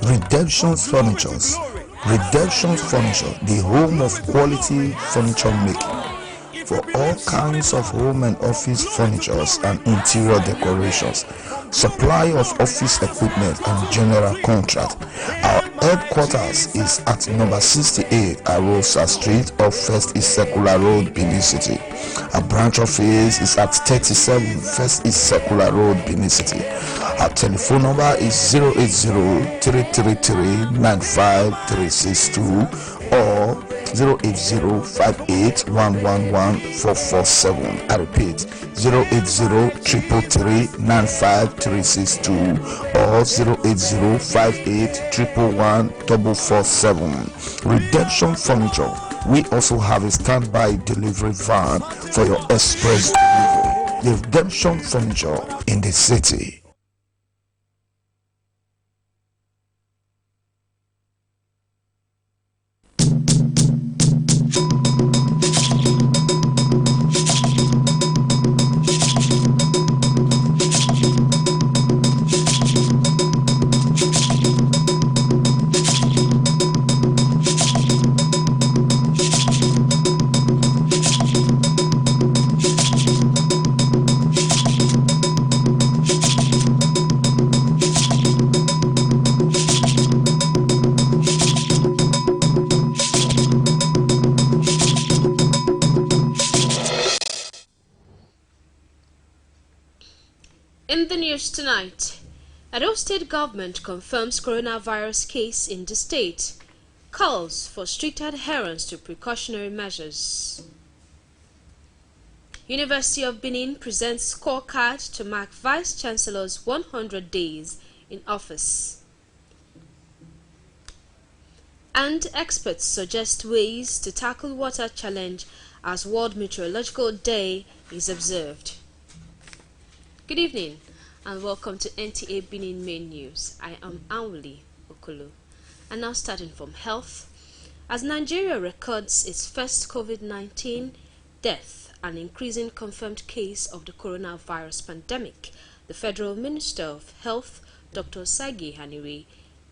Redemption's Furnitures. Redemption's Furniture, the home of quality furniture making. For all kinds of home and office furnitures and interior decorations, supply of office equipment and general contract. Our headquarters is at number 68 Arosa Street off First East Circular Road, Benin City. Our branch office is at 37 First East Circular Road, Benin City. Our telephone number is 080-333-95362 or 080-58-111-447. I repeat, 080-333-95362 or 080-58-111-447. Redemption Furniture. We also have a standby delivery van for your express delivery. The Redemption Furniture in the city. In the news tonight, Edo State government confirms coronavirus case in the state, calls for strict adherence to precautionary measures. University of Benin presents scorecard to mark Vice Chancellor's 100 days in office. And experts suggest ways to tackle water challenge as World Meteorological Day is observed. Good evening and welcome to NTA Benin Main News. I am Anwuli Okolo. And now starting from health. As Nigeria records its first COVID-19 death and increasing confirmed case of the coronavirus pandemic, the Federal Minister of Health, Dr. Sagi Hanire,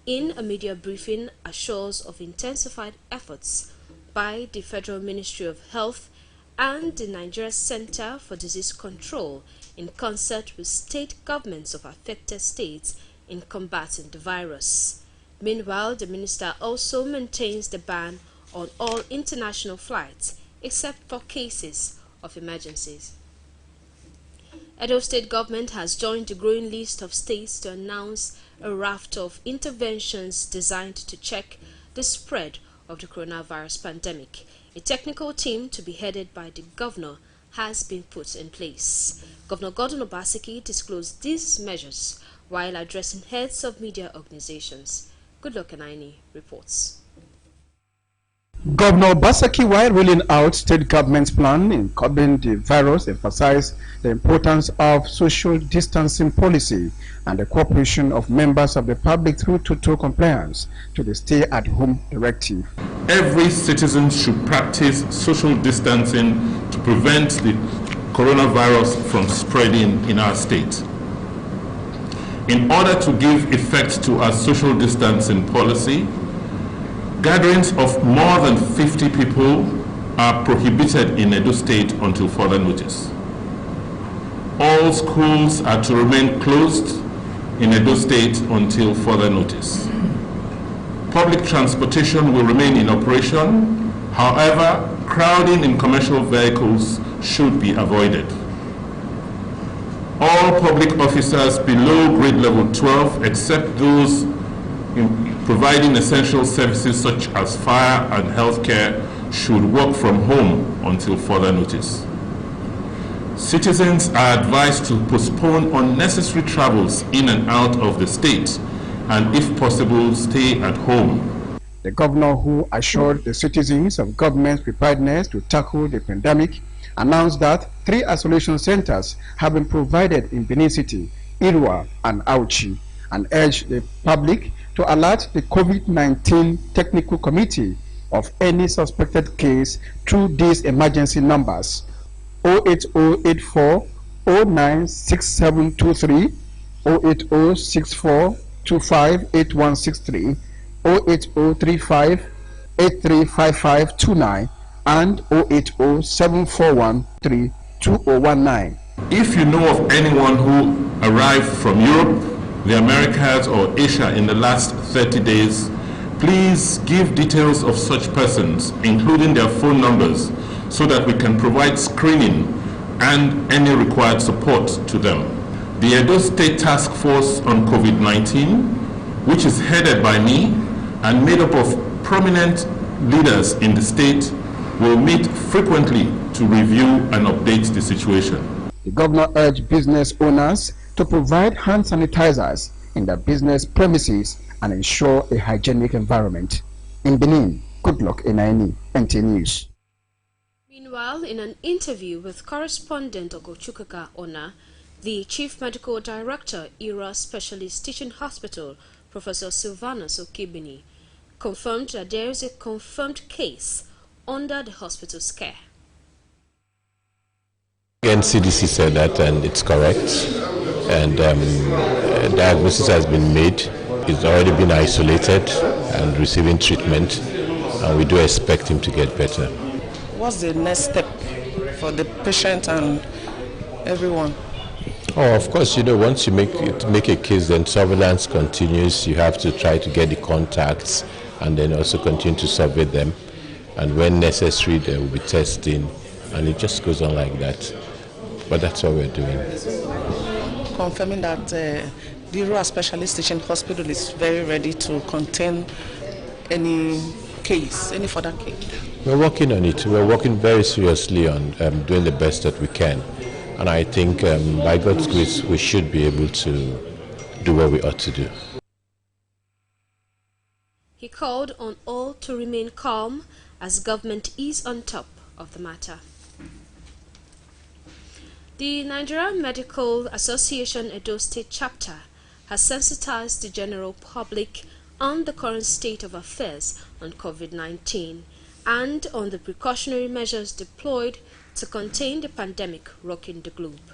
in a media briefing assures of intensified efforts by the Federal Ministry of Health and the Nigeria Center for Disease Control in concert with state governments of affected states in combating the virus. Meanwhile, the minister also maintains the ban on all international flights except for cases of emergencies. Edo State government has joined the growing list of states to announce a raft of interventions designed to check the spread of the coronavirus pandemic. A technical team to be headed by the governor has been put in place. Governor Gordon Obaseki disclosed these measures while addressing heads of media organizations. Goodluck Anaini reports. Governor Obaseki, while ruling out state government's plan in curbing the virus, emphasized the importance of social distancing policy and the cooperation of members of the public through total compliance to the stay-at-home directive. Every citizen should practice social distancing to prevent the coronavirus from spreading in our state. In order to give effect to our social distancing policy, gatherings of more than 50 people are prohibited in Edo State until further notice. All schools are to remain closed in Edo State until further notice. Public transportation will remain in operation. However, crowding in commercial vehicles should be avoided. All public officers below grade level 12, except those providing essential services such as fire and healthcare, should work from home until further notice. Citizens are advised to postpone unnecessary travels in and out of the state and, if possible, stay at home. The governor, who assured the citizens of government's preparedness to tackle the pandemic, announced that 3 isolation centers have been provided in Benin City, Irua, and Auchi, and urged the public to alert the COVID-19 Technical Committee of any suspected case through these emergency numbers 08084 096723, 08064 258163, 08035 835529, and 08074132019. If you know of anyone who arrived from Europe, the Americas, or Asia in the last 30 days, please give details of such persons, including their phone numbers, so that we can provide screening and any required support to them. The Edo State Task Force on COVID-19, which is headed by me and made up of prominent leaders in the state, will meet frequently to review and update the situation. The governor urged business owners to provide hand sanitizers in their business premises and ensure a hygienic environment. In Benin, Goodluck Enaini, NT News. Meanwhile, in an interview with correspondent Ogochukaka Ona, the Chief Medical Director, IRA Specialist Teaching Hospital, Professor Sylvanus Okibini, confirmed that there is a confirmed case under the hospital's care. NCDC said that, and it's correct. And diagnosis has been made. He's already been isolated and receiving treatment, and we do expect him to get better. What's the next step for the patient and everyone? Oh, of course, once you make a case, then surveillance continues. You have to try to get the contacts and then also continue to survey them. And when necessary, there will be testing, and it just goes on like that. But that's what we're doing. Confirming that the Rural Specialist Teaching Hospital is very ready to contain any further case. We're working on it. We're working very seriously on doing the best that we can. And I think by God's grace, we should be able to do what we ought to do. He called on all to remain calm as government is on top of the matter. The Nigerian Medical Association Edo State Chapter has sensitized the general public on the current state of affairs on COVID-19 and on the precautionary measures deployed to contain the pandemic rocking the globe.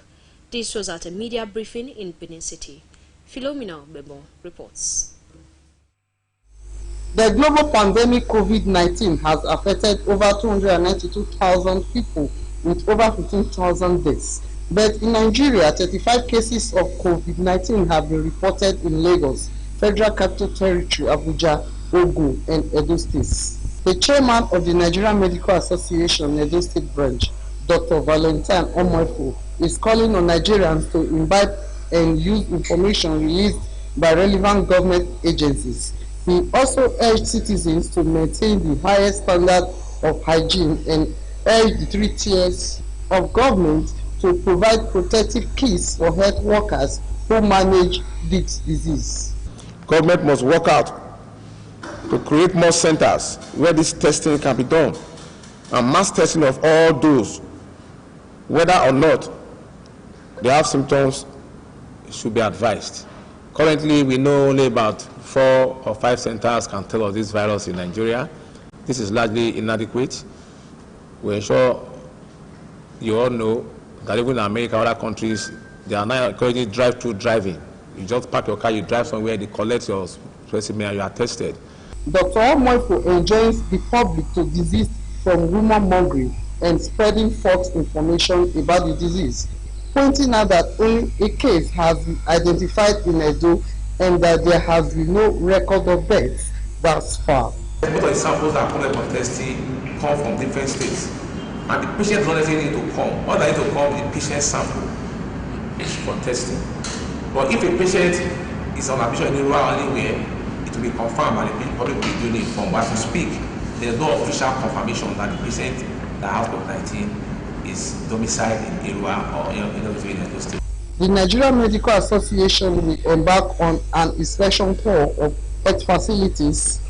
This was at a media briefing in Benin City. Philomena Bebo reports. The global pandemic COVID-19 has affected over 292,000 people with over 15,000 deaths. But in Nigeria, 35 cases of COVID-19 have been reported in Lagos, Federal Capital Territory, Abuja, Ogun, and Edo States. The chairman of the Nigerian Medical Association Edo State Branch, Dr. Valentine Omoifo, is calling on Nigerians to imbibe and use information released by relevant government agencies. He also urged citizens to maintain the highest standard of hygiene and urged the 3 tiers of government to provide protective kits for health workers who manage this disease. Government must work out to create more centers where this testing can be done, and mass testing of all those, whether or not they have symptoms, should be advised. Currently, we know only about 4 or 5 centers can tell us this virus in Nigeria. This is largely inadequate. We ensure you all know that even in America, other countries, they are now encouraging drive-through driving. You just park your car, you drive somewhere, they collect your specimen, and you are tested. Dr. Omoifo enjoins the public to desist from rumor mongering and spreading false information about the disease, pointing out that only a case has been identified in Edo and that there has been no record of deaths thus far. Most of the samples that come from testing come from different states, and the patient don't necessarily need to come. All that need to come is patient sample for testing. But if a patient is on admission anywhere, it will be confirmed and the public will be doing it from what we speak. There is no official confirmation that the patient that has COVID-19 is domiciled in Irua or in Edo State. The Nigerian Medical Association will embark on an inspection tour of health facilities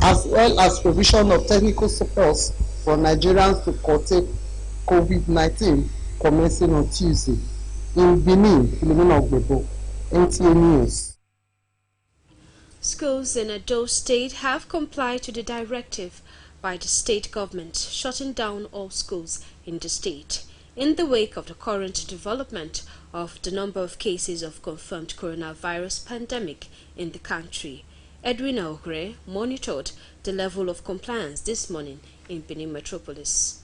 as well as provision of technical support for Nigerians to curtail COVID-19 commencing on Tuesday. In Benin, Philomena Ogbebo, NTA News. Schools in Edo State have complied to the directive by the state government shutting down all schools in the state. in the wake of the current development of the number of cases of confirmed coronavirus pandemic in the country. Edwin Ogre monitored the level of compliance this morning in Benin Metropolis.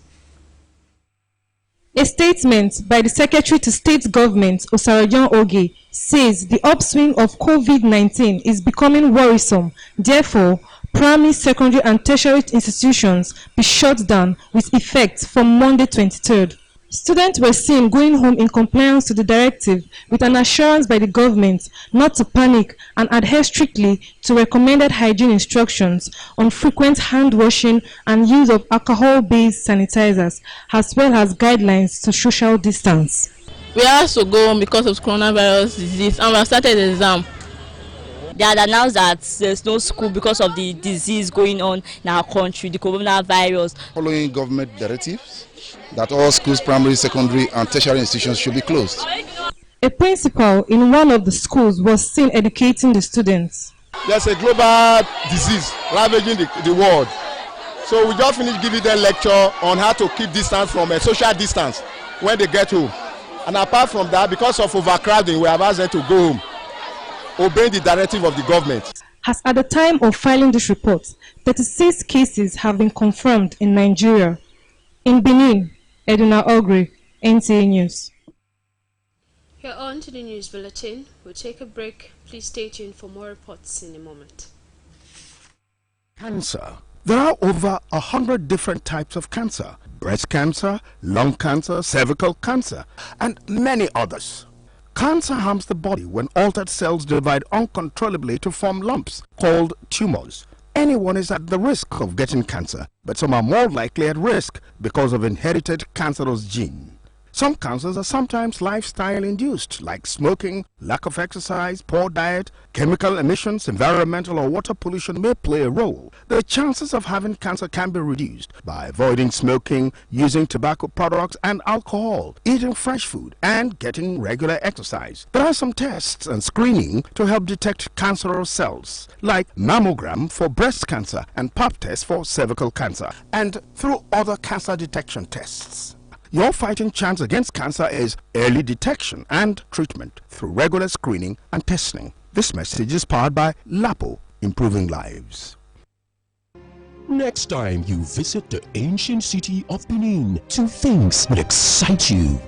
A statement by the Secretary to State Government, Osarajan Oge, says the upswing of COVID-19 is becoming worrisome. Therefore, primary, secondary and tertiary institutions be shut down with effect from Monday 23rd. Students were seen going home in compliance to the directive with an assurance by the government not to panic and adhere strictly to recommended hygiene instructions on frequent hand washing and use of alcohol-based sanitizers, as well as guidelines to social distance. We have to go home because of coronavirus disease and we have started the exam. They had announced that there's no school because of the disease going on in our country, the coronavirus. Following government directives that all schools, primary, secondary and tertiary institutions should be closed. A principal in one of the schools was seen educating the students. There's a global disease ravaging the world. So we just finished giving them lecture on how to keep distance from a social distance when they get home. And apart from that, because of overcrowding, we have asked them to go home, obeying the directive of the government. As at the time of filing this report, 36 cases have been confirmed in Nigeria. In Benin, Eduna Ogre, NTA News. Here on to the news bulletin. We'll take a break. Please stay tuned for more reports in a moment. Cancer. There are over 100 different types of cancer: breast cancer, lung cancer, cervical cancer, and many others. Cancer harms the body when altered cells divide uncontrollably to form lumps called tumors. Anyone is at the risk of getting cancer, but some are more likely at risk because of inherited cancerous gene. Some cancers are sometimes lifestyle-induced, like smoking, lack of exercise, poor diet, chemical emissions, environmental or water pollution may play a role. The chances of having cancer can be reduced by avoiding smoking, using tobacco products and alcohol, eating fresh food, and getting regular exercise. There are some tests and screening to help detect cancerous cells, like mammogram for breast cancer and pap test for cervical cancer, and through other cancer detection tests. Your fighting chance against cancer is early detection and treatment through regular screening and testing. This message is powered by LAPO, improving lives. Next time you visit the ancient city of Benin, two things will excite you: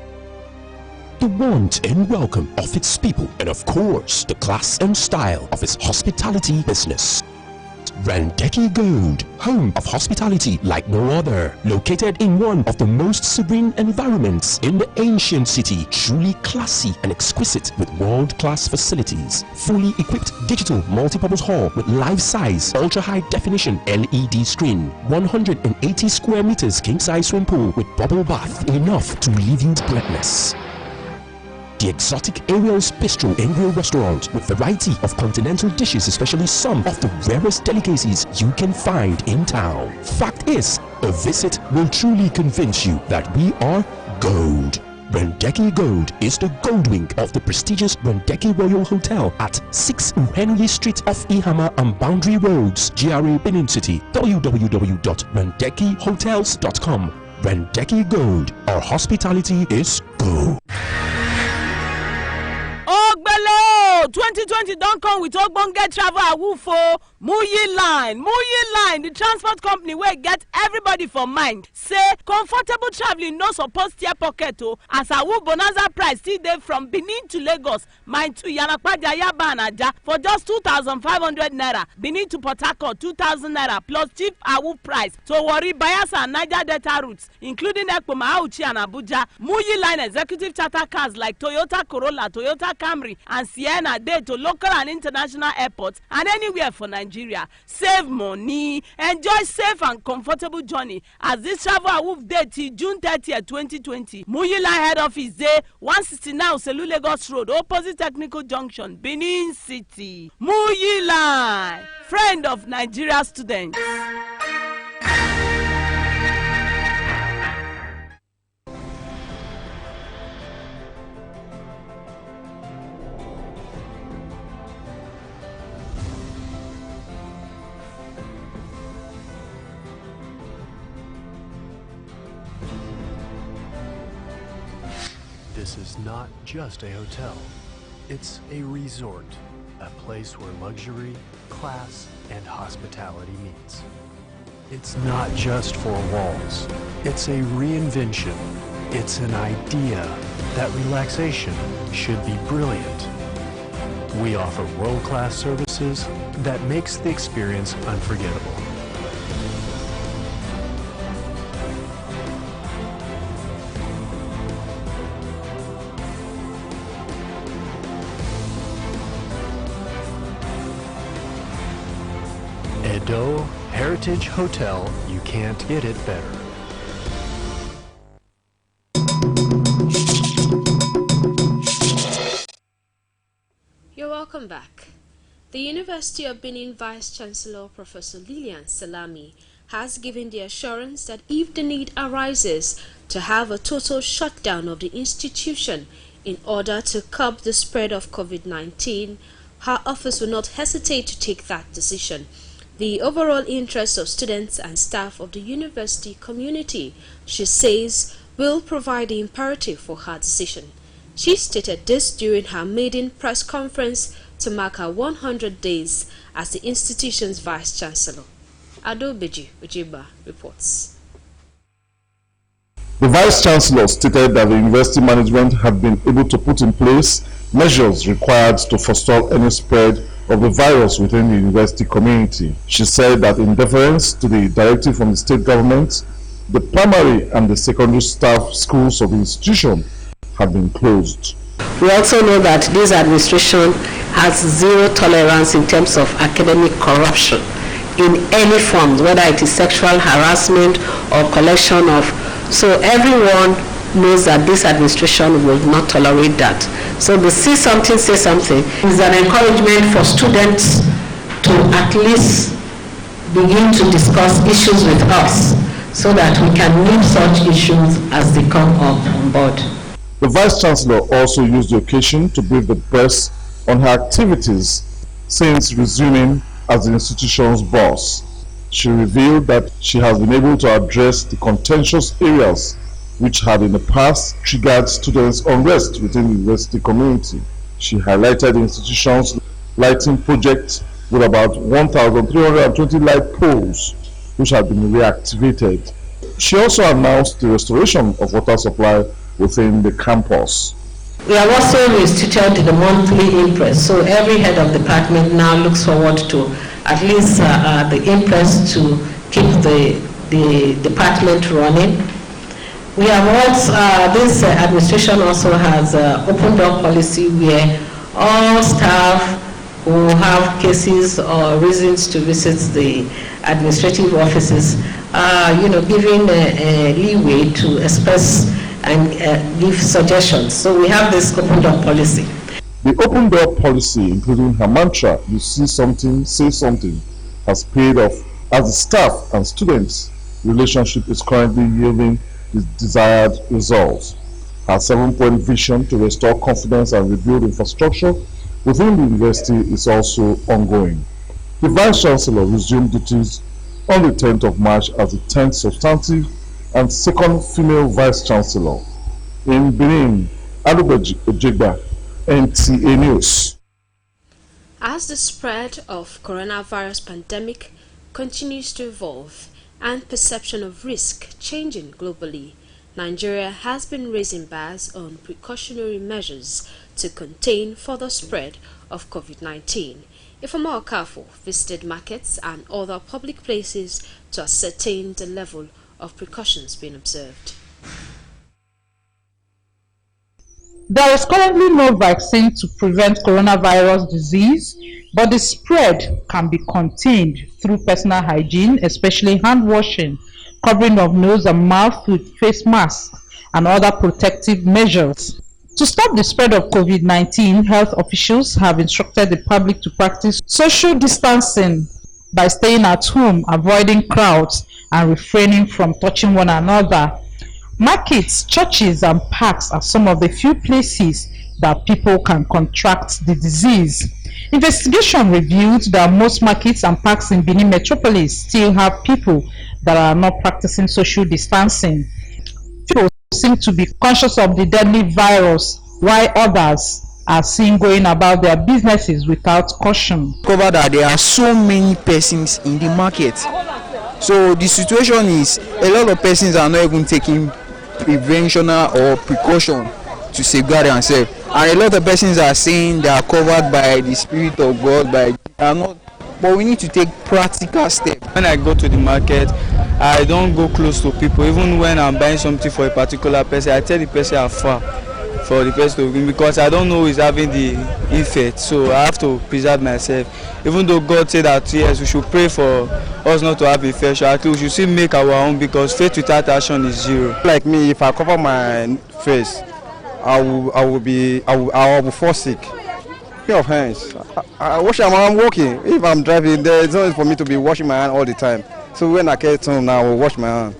the warmth and welcome of its people, and of course, the class and style of its hospitality business. Randeki Gold, home of hospitality like no other, located in one of the most serene environments in the ancient city, truly classy and exquisite with world-class facilities. Fully equipped digital multipurpose hall with life-size, ultra-high definition LED screen, 180 square meters king-size swimming pool with bubble bath, enough to leave you breathless. The exotic Ariel's Bistro and Grill restaurant with variety of continental dishes, especially some of the rarest delicacies you can find in town. Fact is, a visit will truly convince you that we are gold. Randeki Gold is the gold wing of the prestigious Randeki Royal Hotel at 6 Uhenyi Street off Ihama and Boundary Roads, GRA Benin City. www.randekihotels.com. Randeki Gold, our hospitality is gold. 2020 don't come with ogbonge travel awufo. Muyi Line, the transport company where get everybody for mind. Say comfortable traveling no suppose tear pocket o. As awu bonanza price still dey from Benin to Lagos, mind to Yanakwaja Yaba and Aja for just 2,500 naira. Benin to Port Harcourt 2,000 naira plus cheap awu price. So worry Bayelsa and Niger Delta routes, including Ekpoma, Auchi and Abuja. Muyi Line executive charter cars like Toyota Corolla, Toyota Camry and Sienna dey to local and international airports and anywhere for Nigeria. Save money, enjoy safe and comfortable journey as this travel awoof day till June 30th, 2020. Muyi Line head office day 169 Oselu Lagos Road, opposite Technical Junction, Benin City. Muyi Line, friend of Nigeria students. This is not just a hotel. It's a resort, a place where luxury, class, and hospitality meets. It's not just four walls. It's a reinvention. It's an idea that relaxation should be brilliant. We offer world-class services that makes the experience unforgettable. Edo Heritage Hotel, you can't get it better. You're welcome back. The University of Benin Vice-Chancellor Professor Lilian Salami has given the assurance that if the need arises to have a total shutdown of the institution in order to curb the spread of COVID-19, her office will not hesitate to take that decision. The overall interest of students and staff of the university community, she says, will provide the imperative for her decision. She stated this during her maiden press conference to mark her 100 days as the institution's vice-chancellor. Ado Beji Ujiba reports. The Vice-Chancellor stated that the university management had been able to put in place measures required to forestall any spread of the virus within the university community. She said that in deference to the directive from the state government, the primary and the secondary staff schools of the institution have been closed. We also know that this administration has zero tolerance in terms of academic corruption in any form, whether it is sexual harassment or collection of. So everyone knows that this administration will not tolerate that. So the see something, say something is an encouragement for students to at least begin to discuss issues with us so that we can nip such issues as they come up on board. The Vice-Chancellor also used the occasion to brief the press on her activities since resuming as the institution's boss. She revealed that she has been able to address the contentious areas which had in the past triggered students' unrest within the university community. She highlighted the institution's lighting project with about 1,320 light poles which had been reactivated. She also announced the restoration of water supply within the campus. We have also instituted the monthly impress, so every head of department now looks forward to at least the impress to keep the department running. We have also, this administration also has open door policy where all staff who have cases or reasons to visit the administrative offices are, given leeway to express and give suggestions. So we have this open door policy. The open door policy, including her mantra, you see something, say something, has paid off as the staff and students relationship is currently yielding the desired results. Her 7-point vision to restore confidence and rebuild infrastructure within the university is also ongoing. The Vice-Chancellor resumed duties on the 10th of March as the 10th substantive and second female Vice-Chancellor. In Benin, Alubeji Ojegba, NTA News. As the spread of coronavirus pandemic continues to evolve and perception of risk changing globally, Nigeria has been raising bars on precautionary measures to contain further spread of COVID-19. Ifeoma Okafor visited markets and other public places to ascertain the level of precautions being observed. There is currently no vaccine to prevent coronavirus disease, but the spread can be contained through personal hygiene, especially hand washing, covering of nose and mouth with face masks, and other protective measures. To stop the spread of COVID-19, health officials have instructed the public to practice social distancing by staying at home, avoiding crowds, and refraining from touching one another. Markets, churches, and parks are some of the few places that people can contract the disease. Investigation revealed that most markets and parks in Benin metropolis still have people that are not practicing social distancing. seem to be conscious of the deadly virus, while others are seen going about their businesses without caution. Cover that there are so many persons in the market. So the situation is a lot of persons are not even taking preventional or precaution to safeguard themselves. And a lot of persons are saying they are covered by the Spirit of God, but we need to take practical steps. When I go to the market, I don't go close to people. Even when I'm buying something for a particular person, I tell the person how far for the person to bring, because I don't know who is having the infect. So I have to preserve myself. Even though God said that yes, we should pray for us not to have infection, at least we should still make our own, because faith without action is zero. Like me, if I cover my face, I will fall sick. Pair of hands. I wash my hand walking. If I'm driving, there is no need for me to be washing my hand all the time. So when I get home now, I will wash my hand.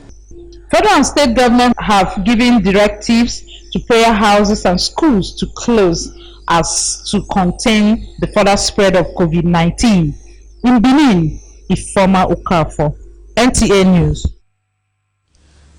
Federal and state governments have given directives to prayer houses and schools to close as to contain the further spread of COVID-19. In Benin, Ifeoma Okafor, NTA News.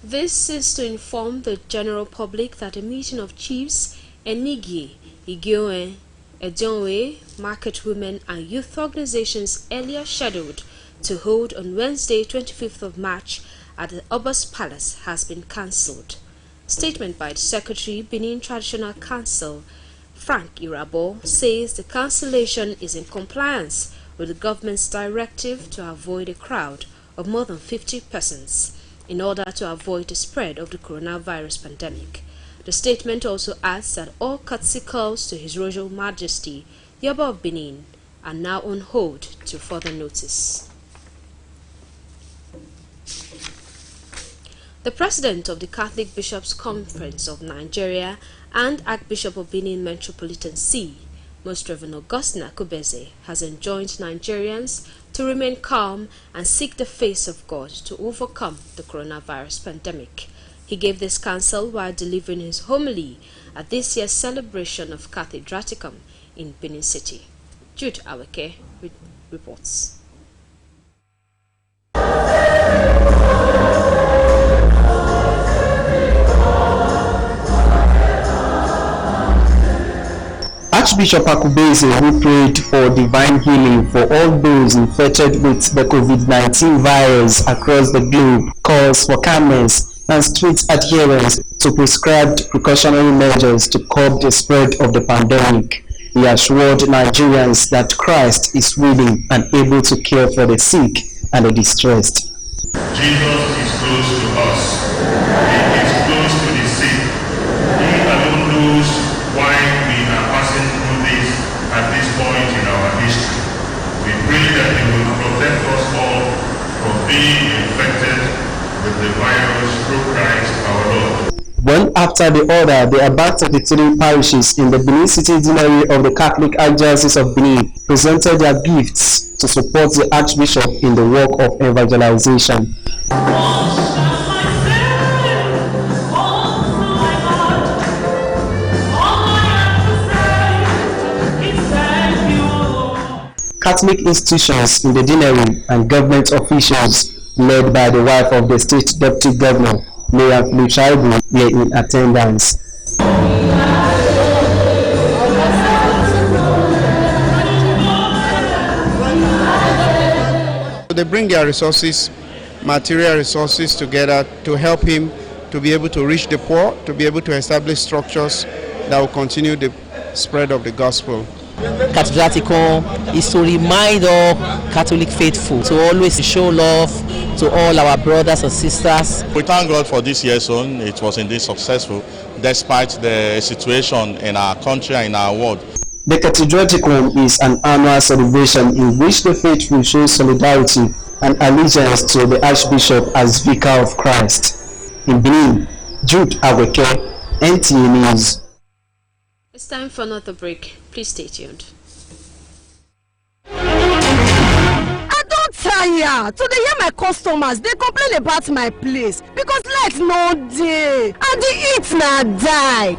This is to inform the general public that a meeting of chiefs, Enigi, Igioe, Edonwe, market women and youth organizations earlier scheduled to hold on Wednesday 25th of March at the Oba's Palace has been cancelled. Statement by the Secretary, Benin Traditional Council, Frank Irabo, says the cancellation is in compliance with the government's directive to avoid a crowd of more than 50 persons in order to avoid the spread of the coronavirus pandemic. The statement also adds that all courtesy calls to His Royal Majesty, the Oba of Benin, are now on hold to further notice. The President of the Catholic Bishops' Conference of Nigeria and Archbishop of Benin Metropolitan See, Most Reverend Augustine Akubeze, has enjoined Nigerians to remain calm and seek the face of God to overcome the coronavirus pandemic. He gave this counsel while delivering his homily at this year's celebration of Cathedraticum in Benin City. Jude Aweke reports. Archbishop Akubeze, who prayed for divine healing for all those infected with the COVID-19 virus across the globe, calls for calmness and strict adherence to prescribed precautionary measures to curb the spread of the pandemic. He assured Nigerians that Christ is willing and able to care for the sick and the distressed. Jesus is close to us. He is close to the sick. He alone knows why we are passing through this at this point in our history. We pray that He will protect us all from being infected with the virus through Christ our Lord. One after the other, the about 33 parishes in the Benin City Deanery of the Catholic Archdiocese of Benin presented their gifts to support the Archbishop in the work of evangelization. Catholic institutions in the deanery and government officials, led by the wife of the state deputy governor, Mayor Luchaibu, were in attendance. They bring their resources, material resources together to help him to be able to reach the poor, to be able to establish structures that will continue the spread of the gospel. Cathedraticum is to remind all Catholic faithful to always show love to all our brothers and sisters. We thank God for this year's own. It was indeed successful despite the situation in our country and in our world. The Cathedraticum is an annual celebration in which the faithful show solidarity and allegiance to the Archbishop as Vicar of Christ. In Benin, Jude Aweke, NTA News. It's time for another break. Please stay tuned. I don't tire to dey hear my customers dey complain about my place because light no dey and the heat na die.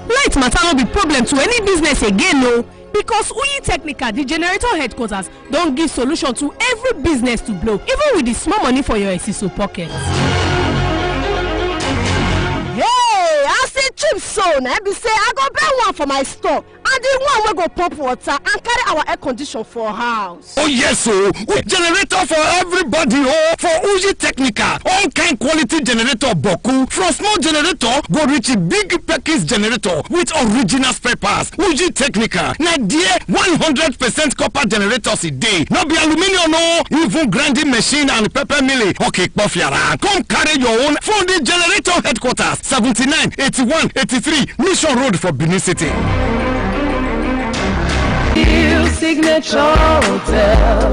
Light matter no be problem to any business again o, because Uyi Technical, the generator headquarters, don give solution to every business to blow, even with the small money for your Esiso pocket. Yeah. dream so na be say I go buy one for my store and the one wey go pump water and carry our air condition for house. Oh yes, so with generator for everybody. Oh, for Uji Technica, all kind quality generator boku. From small generator go reach a big package generator with original spare parts. Uji Technica, na dear 100% copper generators a day. No be aluminium, no, even grinding machine and pepper milling. Okay, Kofiara, come carry your own from the generator headquarters, 79, 81, 83 Mission Road for Benin City. Signature Hotel,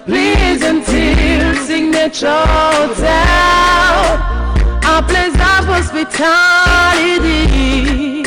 please until Signature Hotel, a place of hospitality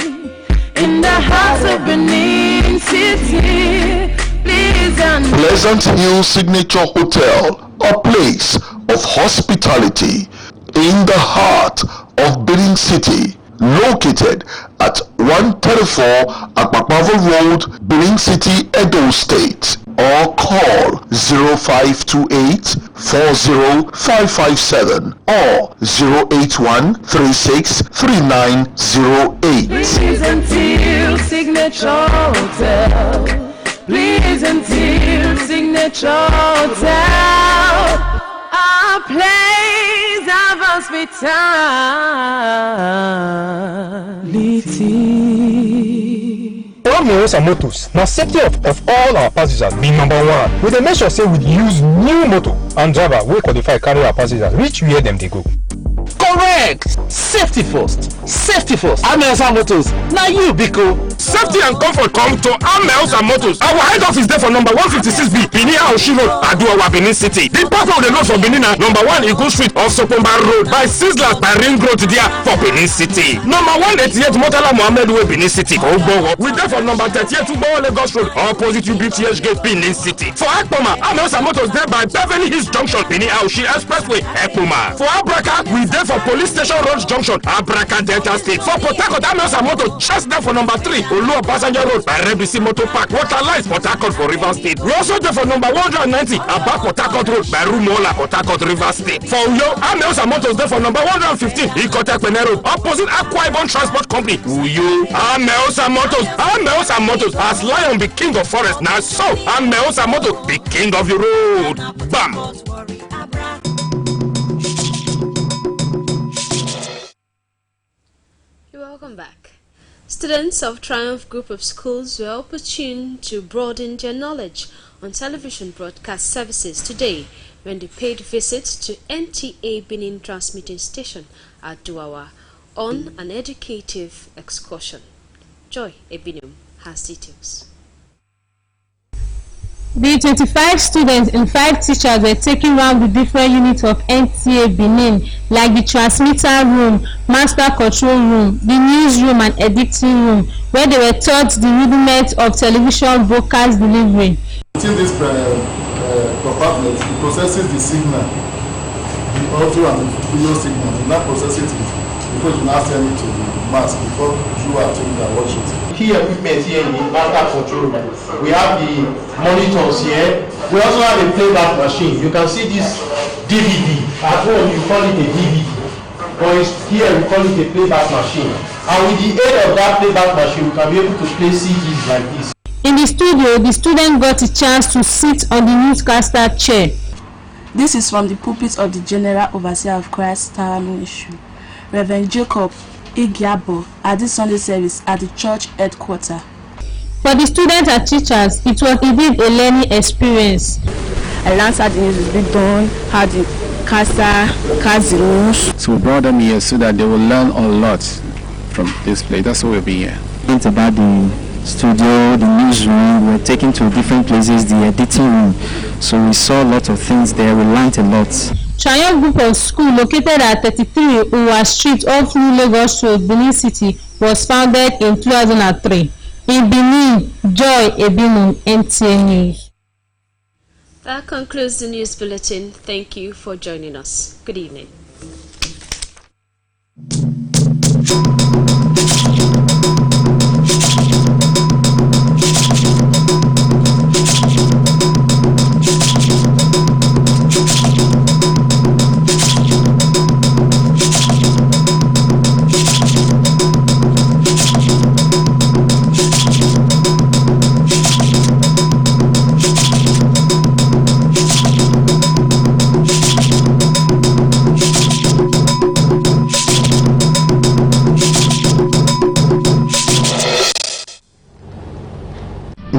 in the heart of Benin City. Please until Pleasant Hill Signature Hotel, a place of hospitality in the heart of Benin City, located at 134 Akpakpavo Road, Benin City, Edo State, or call 0528 40557 or 081 36 3908. Please until Signature Hotel, please until Signature Hotel, a place of hospitality. Ramirez and Motors, now safety of all our passengers be number one. We dey make sure say we use new motor and driver wey qualify carry our passengers reach where them dey go. Correct! Safety first. Safety first. Ramirez and Motors, now you Biko. Safety and comfort come to Ramirez and Motors. Our head office there for number 156B, Benin Aoshi Road, Aduawa, Benin City. The park of the road for Benin, number 1 Eagle Street off Sopomba Road by Sizzler by Ring Road there for Benin City. Number 188 Motala Mohammed Way, Benin City. We there for number 38 Tubo Lagos Road, opposite UBTH Gate, Benin City. For Akpoma, Ramirez and Motors there by Beverly Hills Junction, Benin Aoshi Expressway, Akpoma. For Abraka, we there for Police Station Road Junction, Abraka Delta State. For Port Harcourt, Ramirez and Motors just there for number 3 Oluwa Passenger Road by Rebisi Motor Park, Waterlines, Port Harcourt for River State. We also there for number 190 Abba Port Harcourt Road by Rumola, Port Harcourt, River State. For Uyo, Ramirez and Motors there for number 115 Ikotek Benin Road, opposite Akwa Ibom Transport Company. Uyo, Ramirez and Motors, Ramirez and Motors, as lion be king of forest, now so Ramirez and Motors be king of the road. Bam! Welcome back. Students of Triumph Group of Schools were opportune to broaden their knowledge on television broadcast services today when they paid visit to NTA Benin Transmitting Station at Duawa on an educative excursion. Joy Ebinum has details. The 25 students and 5 teachers were taken around the different units of NTA Benin, like the transmitter room, master control room, the newsroom and editing room, where they were taught the rudiments of television broadcast delivery. Within this compartment, it processes the signal, the audio and the video signal. You now process it before you now send it to the mass before you are taking and watch it. Key equipment here in the master control room. We have the monitors here. We also have a playback machine. You can see this DVD. At home you call it a DVD, but here we call it a playback machine. And with the aid of that playback machine, we can be able to play CDs like this. In the studio, the student got a chance to sit on the newscaster chair. This is from the pulpit of the General Overseer of Christ Tower Ministry, Reverend Jacob Igiabo, at this Sunday service at the church headquarters. For the students and teachers, it was indeed a learning experience. I learned how the news is being done, how the cast the news. So we brought them here so that they will learn a lot from this place. That's why we'll be here. It's about the studio, the newsroom. We're taken to different places, the editing room. So we saw a lot of things there. We learned a lot. Triumph Group of School, located at 33 Uwa Street off New Lagos Road, Benin City, was founded in 2003. In Benin, Joy Ebinum, NTA News. That concludes the news bulletin. Thank you for joining us. Good evening.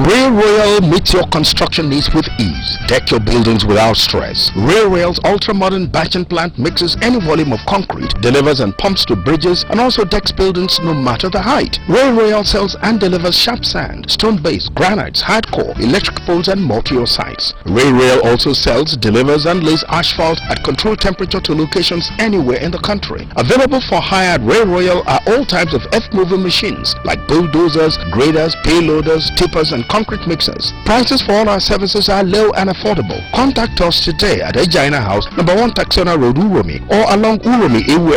Rail Royal meets your construction needs with ease. Deck your buildings without stress. Rail Royal's ultra-modern batching plant mixes any volume of concrete, delivers and pumps to bridges, and also decks buildings no matter the height. Rail Royal sells and delivers sharp sand, stone base, granites, hardcore, electric poles, and more to your sites. Rail Royal also sells, delivers, and lays asphalt at controlled temperature to locations anywhere in the country. Available for hire at Rail Royal are all types of earth-moving machines like bulldozers, graders, payloaders, tippers, and concrete mixers. Prices for all our services are low and affordable. Contact us today at Ejina House, number 1 Taxona Road, Uromi, or along Uromi Ewu